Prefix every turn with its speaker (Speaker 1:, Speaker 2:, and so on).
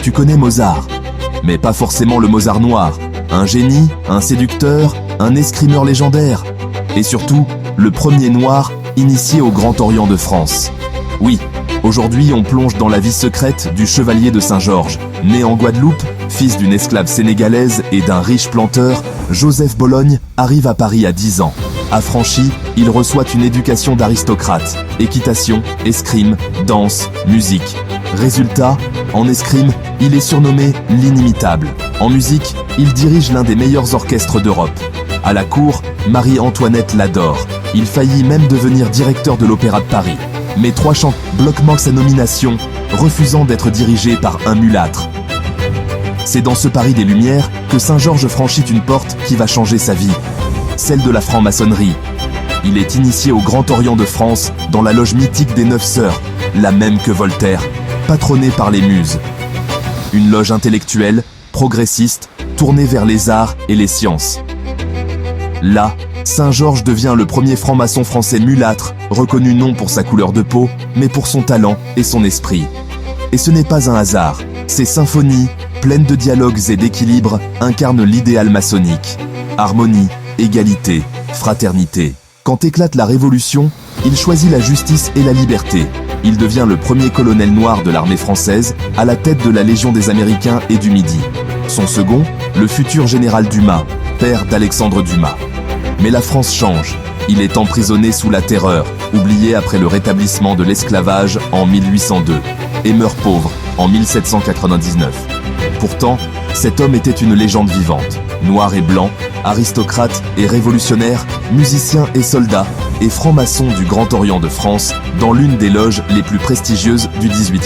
Speaker 1: Tu connais Mozart, mais pas forcément le Mozart noir. Un génie, un séducteur, un escrimeur légendaire. Et surtout, le premier noir initié au Grand Orient de France. Oui, aujourd'hui on plonge dans la vie secrète du chevalier de Saint-Georges. Né en Guadeloupe, fils d'une esclave sénégalaise et d'un riche planteur, Joseph Bologne arrive à Paris à 10 ans. Affranchi, il reçoit une éducation d'aristocrate. Équitation, escrime, danse, musique. Résultat, en escrime, il est surnommé l'inimitable. En musique, il dirige l'un des meilleurs orchestres d'Europe. À la cour, Marie-Antoinette l'adore. Il faillit même devenir directeur de l'Opéra de Paris. Mais 3 chants bloquent sa nomination, refusant d'être dirigé par un mulâtre. C'est dans ce Paris des Lumières que Saint-Georges franchit une porte qui va changer sa vie, celle de la franc-maçonnerie. Il est initié au Grand Orient de France dans la loge mythique des 9 Sœurs, la même que Voltaire, patronnée par les Muses. Une loge intellectuelle, progressiste, tournée vers les arts et les sciences. Là, Saint-Georges devient le premier franc-maçon français mulâtre, reconnu non pour sa couleur de peau, mais pour son talent et son esprit. Et ce n'est pas un hasard, ces symphonies, pleines de dialogues et d'équilibre, incarnent l'idéal maçonnique. Harmonie, égalité, fraternité. Quand éclate la Révolution, il choisit la justice et la liberté. Il devient le premier colonel noir de l'armée française, à la tête de la Légion des Américains et du Midi. Son second, le futur général Dumas, père d'Alexandre Dumas. Mais la France change. Il est emprisonné sous la Terreur, oublié après le rétablissement de l'esclavage en 1802, et meurt pauvre en 1799. Pourtant, cet homme était une légende vivante. Noir et blanc, aristocrate et révolutionnaire, musicien et soldat, et franc-maçon du Grand Orient de France, dans l'une des loges les plus prestigieuses du XVIIIe.